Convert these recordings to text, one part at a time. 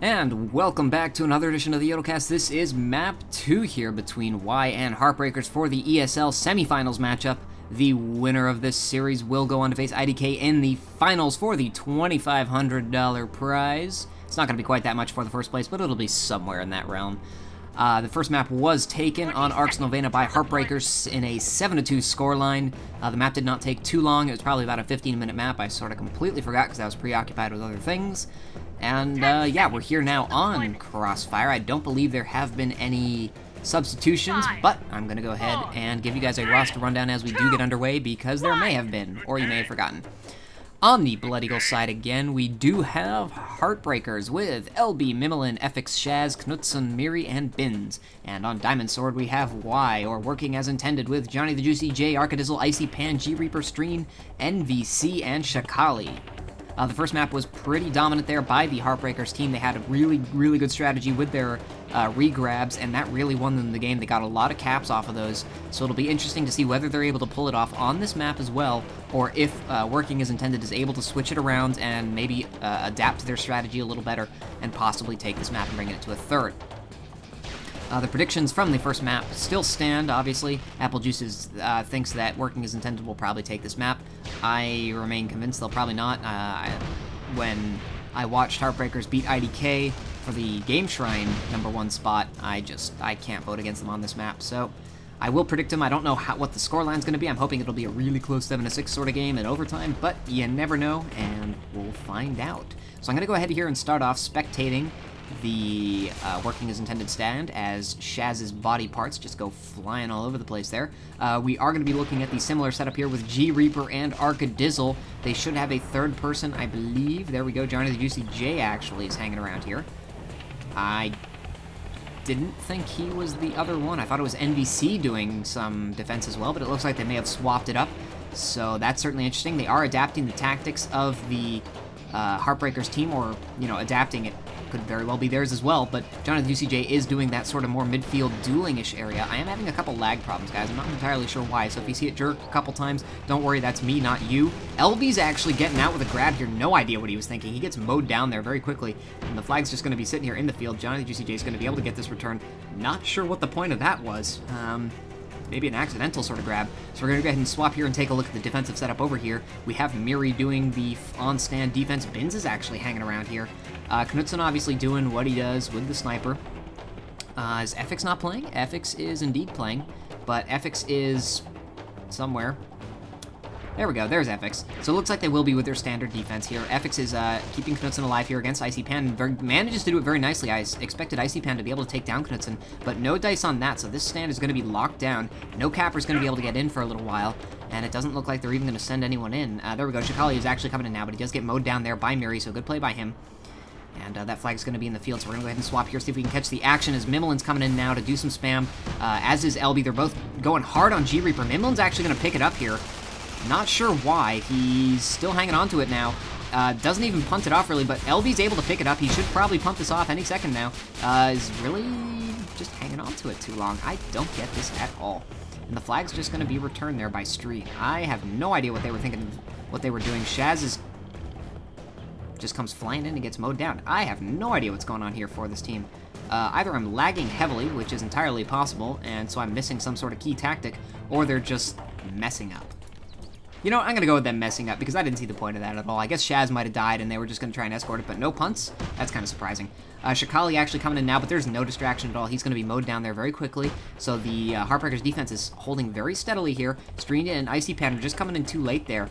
And welcome back to another edition of the YodelCast. This is Map 2 here between Y and Heartbreakerz for the ESL Semifinals matchup. The winner of this series will go on to face IDK in the finals for the $2,500 prize. It's not going to be quite that much for the first place, but it'll be somewhere in that realm. The first map was taken on Arx Novena by Heartbreakerz in a 7-2 scoreline. The map did not take too long. It was probably about a 15-minute map. I sort of completely forgot because I was preoccupied with other things. And yeah, we're here now on Crossfire. I don't believe there have been any substitutions, but I'm going to go ahead and give you guys a roster rundown as we do get underway because there may have been, or you may have forgotten. On the Blood Eagle side again, we do have Heartbreakerz with LB, Mimilin, FX, Shaz, Knutson, Miri, and Bins. And on Diamond Sword, we have Y, or Working as Intended, with Johnny the Juicy J, Arcadizzle, Icy Pan, G Reaper, Streen, NVC, and Shakali. The first map was pretty dominant there by the Heartbreakerz team. They had a really good strategy with their re-grabs, and that really won them the game. They got a lot of caps off of those, so it'll be interesting to see whether they're able to pull it off on this map as well, or if Working as Intended is able to switch it around and maybe adapt to their strategy a little better and possibly take this map and bring it to a third. The predictions from the first map still stand, obviously. Apple Juices thinks that Working as Intended will probably take this map. I remain convinced they'll probably not. When I watched Heartbreakerz beat IDK for the Game Shrine #1 spot, I can't vote against them on this map. So I will predict them. I don't know what the scoreline's going to be. I'm hoping it'll be a really close 7-6 sort of game in overtime, but you never know, and we'll find out. So I'm going to go ahead here and start off spectating the Working as Intended stand as Shaz's body parts just go flying all over the place there. We are going to be looking at the similar setup here with G Reaper and Arcadizzle. They should have a third person, I believe. There we go. Johnny the Juicy J actually is hanging around here. I didn't think he was the other one. I thought it was NVC doing some defense as well, but it looks like they may have swapped it up. So that's certainly interesting. They are adapting the tactics of the Heartbreakerz team, or, you know, adapting it. Could very well be theirs as well, but Johnny the UCJ is doing that sort of more midfield dueling-ish area. I am having a couple lag problems, guys. I'm not entirely sure why, so if you see it jerk a couple times, don't worry, that's me, not you. LB's actually getting out with a grab here. No idea what he was thinking. He gets mowed down there very quickly, and the flag's just going to be sitting here in the field. Johnny the UCJ is going to be able to get this return. Not sure what the point of that was. Maybe an accidental sort of grab. So we're going to go ahead and swap here and take a look at the defensive setup over here. We have Miri doing the on-stand defense. Bins is actually hanging around here. Knutson obviously doing what he does with the sniper. Is FX not playing? FX is indeed playing, but FX is somewhere. There we go, there's FX. So it looks like they will be with their standard defense here. FX is keeping Knutson alive here against Icy Pan. Manages to do it very nicely. I expected Icy Pan to be able to take down Knutson, but no dice on that, so this stand is going to be locked down. No capper's going to be able to get in for a little while, and it doesn't look like they're even going to send anyone in. There we go, Shakali is actually coming in now, but he does get mowed down there by Miri, so good play by him. And that flag is going to be in the field, so we're going to go ahead and swap here, see if we can catch the action as Mimilin's coming in now to do some spam, as is LB. They're both going hard on G Reaper. Mimilin's actually going to pick it up here. Not sure why. He's still hanging on to it now. Doesn't even punt it off, really, but LB's able to pick it up. He should probably punt this off any second now. Is really just hanging on to it too long. I don't get this at all. And the flag's just going to be returned there by Street. I have no idea what they were thinking, what they were doing. Shaz is just comes flying in and gets mowed down. I have no idea what's going on here for this team. Either I'm lagging heavily, which is entirely possible, and so I'm missing some sort of key tactic, or they're just messing up. You know what, I'm going to go with them messing up, because I didn't see the point of that at all. I guess Shaz might have died, and they were just going to try and escort it, but no punts? That's kind of surprising. Shakali actually coming in now, but there's no distraction at all. He's going to be mowed down there very quickly, so the Heartbreakerz defense is holding very steadily here. Streen and Icy Pan are just coming in too late there.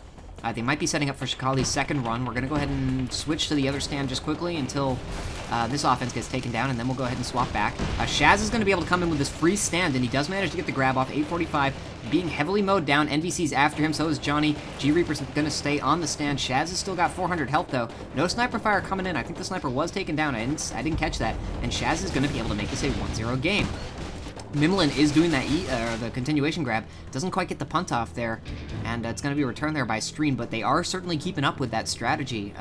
They might be setting up for Shakali's second run. We're going to go ahead and switch to the other stand just quickly until this offense gets taken down, and then we'll go ahead and swap back. Shaz is going to be able to come in with this free stand, and he does manage to get the grab off. 845, being heavily mowed down. NVC's after him, so is Johnny. G Reaper's going to stay on the stand. Shaz has still got 400 health, though. No sniper fire coming in. I think the sniper was taken down. I didn't catch that, and Shaz is going to be able to make this a 1-0 game. Mimilin is doing that the continuation grab. Doesn't quite get the punt off there, and it's going to be returned there by Stream, but they are certainly keeping up with that strategy.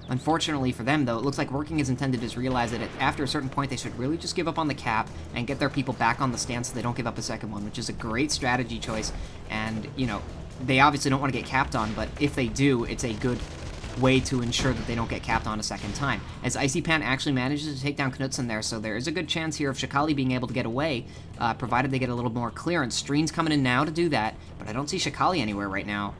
Unfortunately for them, though, it looks like Working as Intended is realize that after a certain point, they should really just give up on the cap and get their people back on the stand so they don't give up a second one, which is a great strategy choice. And, you know, they obviously don't want to get capped on, but if they do, it's a good way to ensure that they don't get capped on a second time. As Icy Pan actually manages to take down Knutson there, so there is a good chance here of Shakali being able to get away, provided they get a little more clearance. Streen's coming in now to do that, but I don't see Shakali anywhere right now.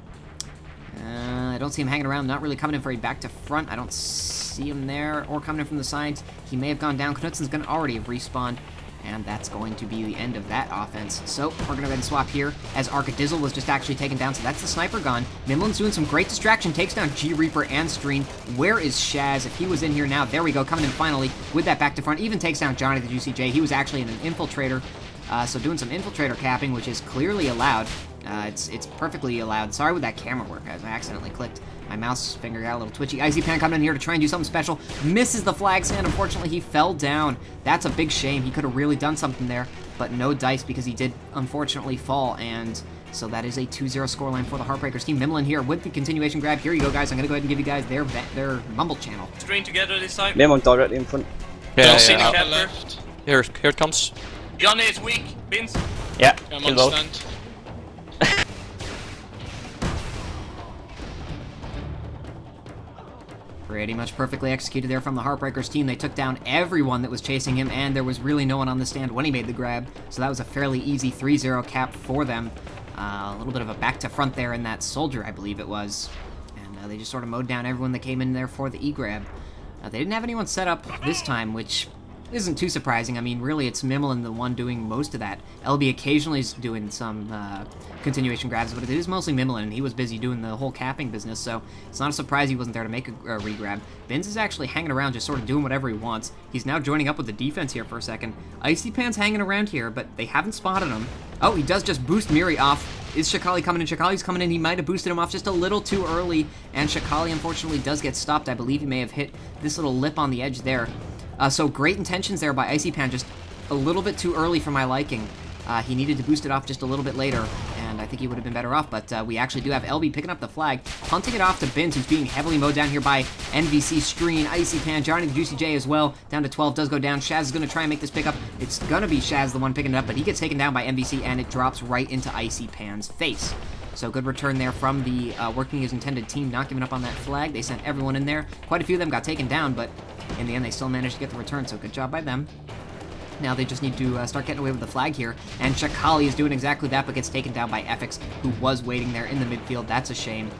I don't see him hanging around, not really coming in very back to front. I don't see him there, or coming in from the sides. He may have gone down. Knutson's going to already have respawned, and that's going to be the end of that offense. So we're going to go ahead and swap here, as Arcadizzle was just actually taken down, so that's the sniper gone. Mimlin's doing some great distraction, takes down G-Reaper and Streen. Where is Shaz? If he was in here now, there we go, coming in finally with that back to front. Even takes down Johnny the Juicy J. He was actually in an infiltrator, so doing some infiltrator capping, which is clearly allowed. It's perfectly allowed. Sorry with that camera work, guys. I accidentally clicked. My mouse finger got a little twitchy. Icy Pan coming in here to try and do something special. Misses the flag stand. Unfortunately, he fell down. That's a big shame. He could have really done something there, but no dice because he did unfortunately fall, and so that is a 2-0 scoreline for the Heartbreakerz team. Mimlin here with the continuation grab. Here you go, guys. I'm going to go ahead and give you guys their Mumble channel. String together this time. Mimlin directly in front. Yeah, Out yeah, the left. Here it comes. Johnny is weak. Vince. Yeah, I'm kill on both. stand. Pretty much perfectly executed there from the Heartbreakerz team. They took down everyone that was chasing him, and there was really no one on the stand when he made the grab. So that was a fairly easy 3-0 cap for them. A little bit of a back to front there in that soldier, I believe it was. And they just sort of mowed down everyone that came in there for the E-grab. They didn't have anyone set up this time, which isn't too surprising. I mean, really, it's Mimlin the one doing most of that. LB occasionally is doing some continuation grabs, but it is mostly Mimlin, and he was busy doing the whole capping business, so it's not a surprise he wasn't there to make a re-grab. Benz is actually hanging around, just sort of doing whatever he wants. He's now joining up with the defense here for a second. Icy Pan's hanging around here, but they haven't spotted him. Oh, he does just boost Miri off. Is Shakali coming in? Shakali's coming in. He might have boosted him off just a little too early, and Shakali, unfortunately, does get stopped. I believe he may have hit this little lip on the edge there. So great intentions there by Icy Pan, just a little bit too early for my liking. He needed to boost it off just a little bit later, and I think he would have been better off, but we actually do have LB picking up the flag, punting it off to Bins, who's being heavily mowed down here by NVC, Streen, Icy Pan, Johnny the Juicy J as well, down to 12, does go down. Shaz is going to try and make this pickup. It's going to be Shaz the one picking it up, but he gets taken down by NVC, and it drops right into Icy Pan's face. So good return there from the Working as Intended team, not giving up on that flag. They sent everyone in there. Quite a few of them got taken down, but in the end, they still managed to get the return, so good job by them. Now they just need to start getting away with the flag here, and Shakali is doing exactly that, but gets taken down by FX, who was waiting there in the midfield. That's a shame.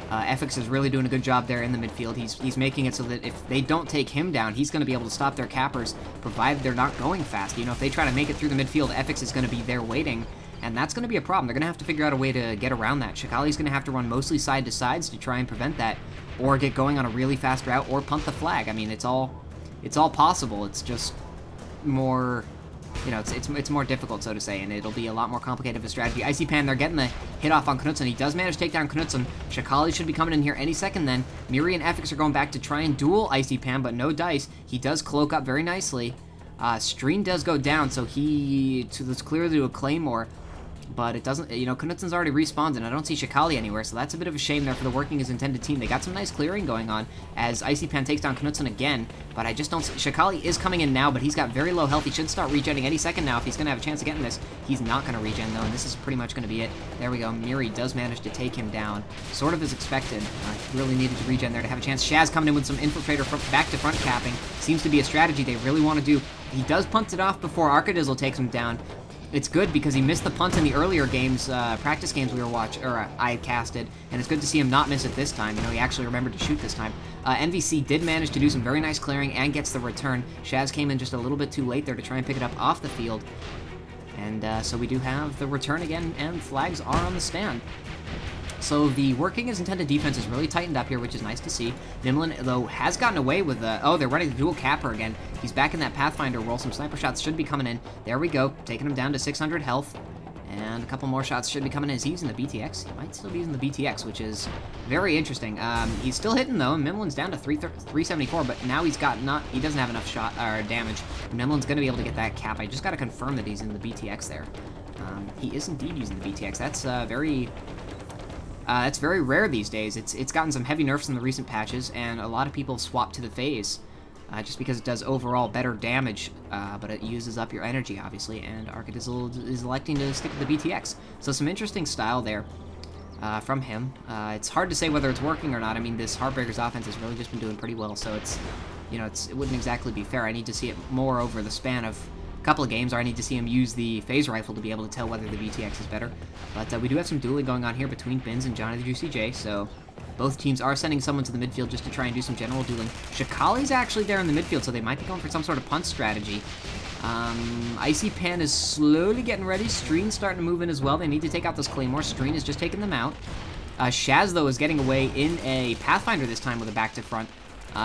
FX is really doing a good job there in the midfield. He's making it so that if they don't take him down, he's going to be able to stop their cappers, provided they're not going fast. You know, if they try to make it through the midfield, FX is going to be there waiting, and that's going to be a problem. They're going to have to figure out a way to get around that. Shakali's going to have to run mostly side to sides to try and prevent that, or get going on a really fast route, or punt the flag. I mean, it's all possible. It's just more, you know, it's more difficult, so to say, and it'll be a lot more complicated of a strategy. Icy Pan, they're getting the hit off on Knutson. He does manage to take down Knutson. Shakali should be coming in here any second then. Miri and FX are going back to try and duel Icy Pan, but no dice. He does cloak up very nicely. Streen does go down, so that's clearly a Claymore, but it doesn't, you know, Knutson's already respawned, and I don't see Shakali anywhere, so that's a bit of a shame there for the Working as Intended team. They got some nice clearing going on as Icy Pan takes down Knutson again, but I just don't see, Shakali is coming in now, but he's got very low health. He should start regenning any second now if he's going to have a chance of getting this. He's not going to regen, though, and this is pretty much going to be it. There we go. Miri does manage to take him down, sort of as expected. He really needed to regen there to have a chance. Shaz coming in with some infiltrator back to front capping. Seems to be a strategy they really want to do. He does punt it off before Arcadizzle takes him down. It's good because he missed the punt in the earlier games, practice games we were watching, or I casted, and it's good to see him not miss it this time. You know, he actually remembered to shoot this time. NVC did manage to do some very nice clearing and gets the return. Shaz came in just a little bit too late there to try and pick it up off the field. And so we do have the return again, and flags are on the stand. So the Working as Intended defense is really tightened up here, which is nice to see. Nimlin, though, has gotten away with oh, they're running the dual capper again. He's back in that Pathfinder role. Some sniper shots should be coming in. There we go, taking him down to 600 health. And a couple more shots should be coming in as he's using the BTX. He might still be using the BTX, which is very interesting. He's still hitting, though. Mimlin's down to 374, but now he doesn't have enough shot or damage. Mimlin's going to be able to get that cap. I just got to confirm that he's in the BTX there. He is indeed using the BTX. That's that's very rare these days. It's gotten some heavy nerfs in the recent patches, and a lot of people swap to the phase just because it does overall better damage, but it uses up your energy, obviously, and Arcadizzle is electing to stick with the BTX. So some interesting style there. from him. It's hard to say whether it's working or not. I mean, this Heartbreakerz offense has really just been doing pretty well, so it's, you know, it wouldn't exactly be fair. I need to see it more over the span of a couple of games, or I need to see him use the phase rifle to be able to tell whether the VTX is better. But we do have some dueling going on here between Bins and Johnny the Juicy J, so both teams are sending someone to the midfield just to try and do some general dueling. Shikali's actually there in the midfield, so they might be going for some sort of punt strategy. Icy Pan is slowly getting ready. Streen's starting to move in as well. They need to take out those Claymores. Streen is just taking them out. Shaz, though, is getting away in a Pathfinder this time with a back to front.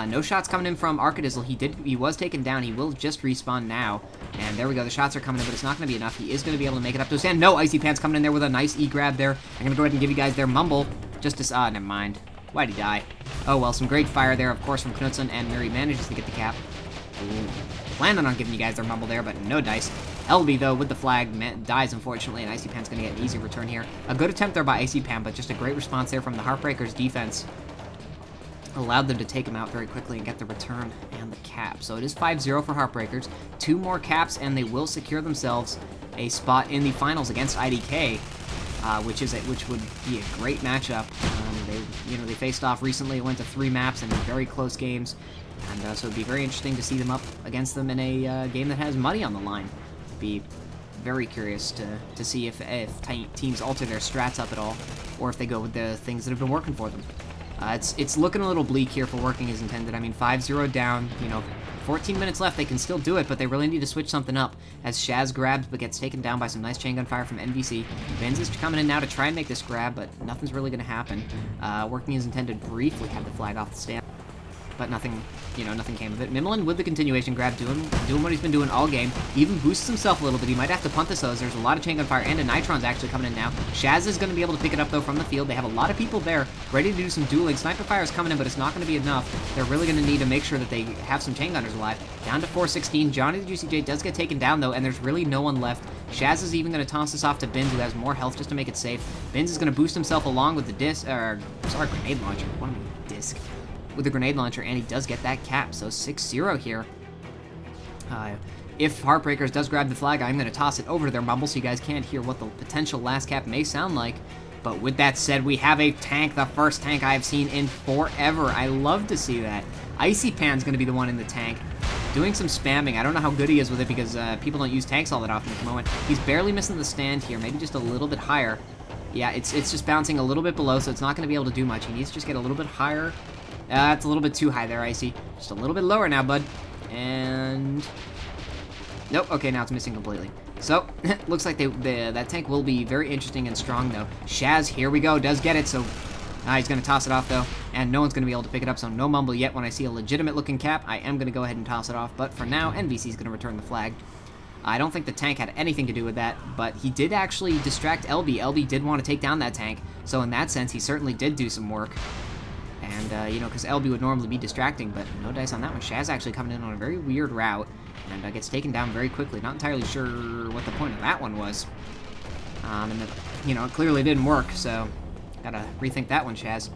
No shots coming in from Arcadizzle. He was taken down. He will just respawn now. And there we go. The shots are coming in, but it's not going to be enough. He is going to be able to make it up to his hand. No, Icy Pan's coming in there with a nice E-grab there. I'm going to go ahead and give you guys their mumble. Just to... never mind. Why'd he die? Oh, well, some great fire there, of course, from Knudsen, and Mary manages to get the cap. Ooh. Planning on giving you guys their mumble there, but no dice. LB, though, with the flag, dies, unfortunately, and Icy Pan's going to get an easy return here. A good attempt there by Icy Pan, but just a great response there from the Heartbreakerz defense. Allowed them to take him out very quickly and get the return and the cap. So it is 5-0 for Heartbreakerz. 2 more caps, and they will secure themselves a spot in the finals against IDK, which would be a great matchup. They faced off recently. It went to 3 maps and very close games. And so it'd be very interesting to see them up against them in a game that has money on the line. Be very curious to see if teams alter their strats up at all, or if they go with the things that have been working for them. It's looking a little bleak here for Working as intended. I mean, 5-0 down, 14 minutes left. They can still do it, but they really need to switch something up. As Shaz grabs but gets taken down by some nice chain gun fire from NVC. Benz is coming in now to try and make this grab, but nothing's really going to happen. Working as intended briefly had the flag off the stand, but nothing came of it. Mimlin with the continuation grab, doing what he's been doing all game. He even boosts himself a little bit. He might have to punt this, though, as there's a lot of chain gun fire, and a Nitron's actually coming in now. Shaz is going to be able to pick it up, though, from the field. They have a lot of people there, ready to do some dueling. Sniper fire is coming in, but it's not going to be enough. They're really going to need to make sure that they have some chain gunners alive. Down to 416. Johnny the Juicy J does get taken down, though, and there's really no one left. Shaz is even going to toss this off to Bins, who has more health just to make it safe. Bins is going to boost himself along with the grenade launcher. What am I, disc? With the grenade launcher, and he does get that cap, so 6-0 here. If Heartbreakerz does grab the flag, I'm going to toss it over to their mumble so you guys can't hear what the potential last cap may sound like. But with that said, we have a tank, the first tank I have seen in forever. I love to see that. Icy Pan's going to be the one in the tank, doing some spamming. I don't know how good he is with it because people don't use tanks all that often at the moment. He's barely missing the stand here, maybe just a little bit higher. Yeah, it's just bouncing a little bit below, so it's not going to be able to do much. He needs to just get a little bit higher. It's a little bit too high there, Icy. Just a little bit lower now, bud. And... nope, okay, now it's missing completely. So, looks like that tank will be very interesting and strong, though. Shaz, here we go, does get it, so... he's going to toss it off, though, and no one's going to be able to pick it up, so no mumble yet. When I see a legitimate-looking cap, I am going to go ahead and toss it off, but for now, NVC's going to return the flag. I don't think the tank had anything to do with that, but he did actually distract LB. LB did want to take down that tank, so in that sense, he certainly did do some work. And, because LB would normally be distracting, but no dice on that one. Shaz actually coming in on a very weird route, and gets taken down very quickly. Not entirely sure what the point of that one was. And, it clearly didn't work, so gotta rethink that one, Shaz.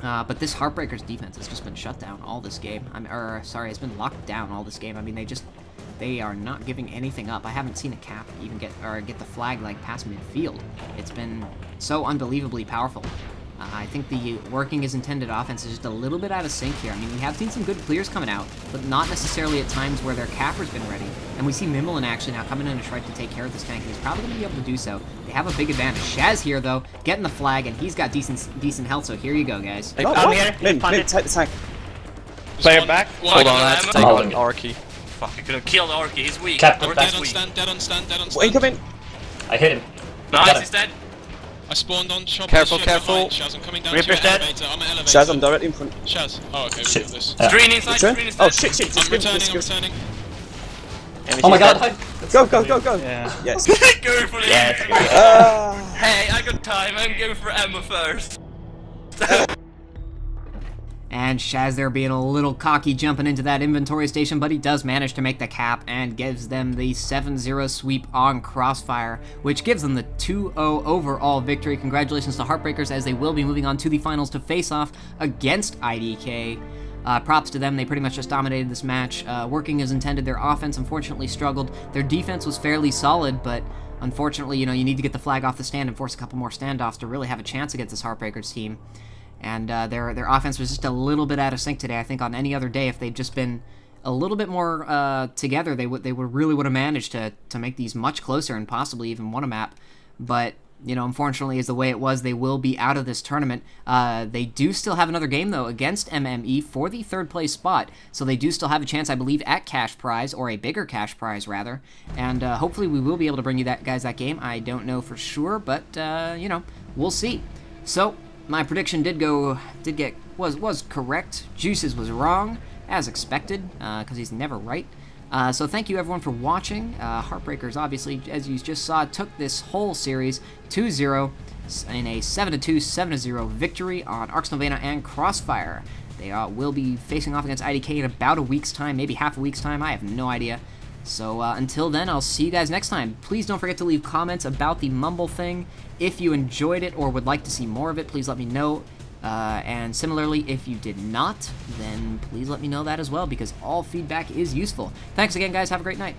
But this Heartbreakerz defense has just been shut down all this game. It's been locked down all this game. I mean, they are not giving anything up. I haven't seen a cap even get the flag, past midfield. It's been so unbelievably powerful. I think the Working as intended offense is just a little bit out of sync here. I mean, we have seen some good clears coming out, but not necessarily at times where their capper's been ready. And we see Mimlin actually now coming in to try to take care of this tank, and he's probably going to be able to do so. They have a big advantage. Shaz here, though, getting the flag, and he's got decent health, so here you go, guys. Hey, I'm here. Min, take the tank. Player back. Hold on, I have to take on Arky. Fuck, you could have killed Orky, he's weak. Captain Orky's back. weak. Dead on stand. Incoming. I hit him. Nice, he's dead. I spawned on shop. Careful. Shaz, I'm coming down Reaper's to your dead. elevator. I'm at elevator. Shaz, I'm directly in front. Shaz. Oh, okay, we Shit. got this. Yeah. Screen inside, Return? screen is Oh, dead. shit. I'm returning. Oh my god! Go. Yeah. Yes. Go for it. Yeah. Hey, I got time, I'm going for Emma first. And Shaz there being a little cocky jumping into that inventory station, but he does manage to make the cap and gives them the 7-0 sweep on Crossfire, which gives them the 2-0 overall victory. Congratulations to Heartbreakerz, as they will be moving on to the finals to face off against IDK. Props to them, they pretty much just dominated this match. Working as intended, their offense unfortunately struggled. Their defense was fairly solid, but unfortunately, you know, you need to get the flag off the stand and force a couple more standoffs to really have a chance against this Heartbreakerz team. And their offense was just a little bit out of sync today. I think on any other day, if they'd just been a little bit more together, they really would have managed to make these much closer and possibly even won a map. But you know, unfortunately, is the way it was. They will be out of this tournament. They do still have another game, though, against MME for the third place spot. So they do still have a chance, I believe, at cash prize, or a bigger cash prize, rather. And hopefully we will be able to bring you guys that game. I don't know for sure, but, you know, we'll see. So my prediction was correct. Juices was wrong, as expected, because he's never right. So thank you everyone for watching. Heartbreakerz, obviously, as you just saw, took this whole series 2-0 in a 7-2, 7-0 victory on Arx Novena and Crossfire. They will be facing off against IDK in about a week's time, maybe half a week's time. I have no idea. So until then, I'll see you guys next time. Please don't forget to leave comments about the Mumble thing. If you enjoyed it or would like to see more of it, please let me know. And similarly, if you did not, then please let me know that as well, because all feedback is useful. Thanks again, guys. Have a great night.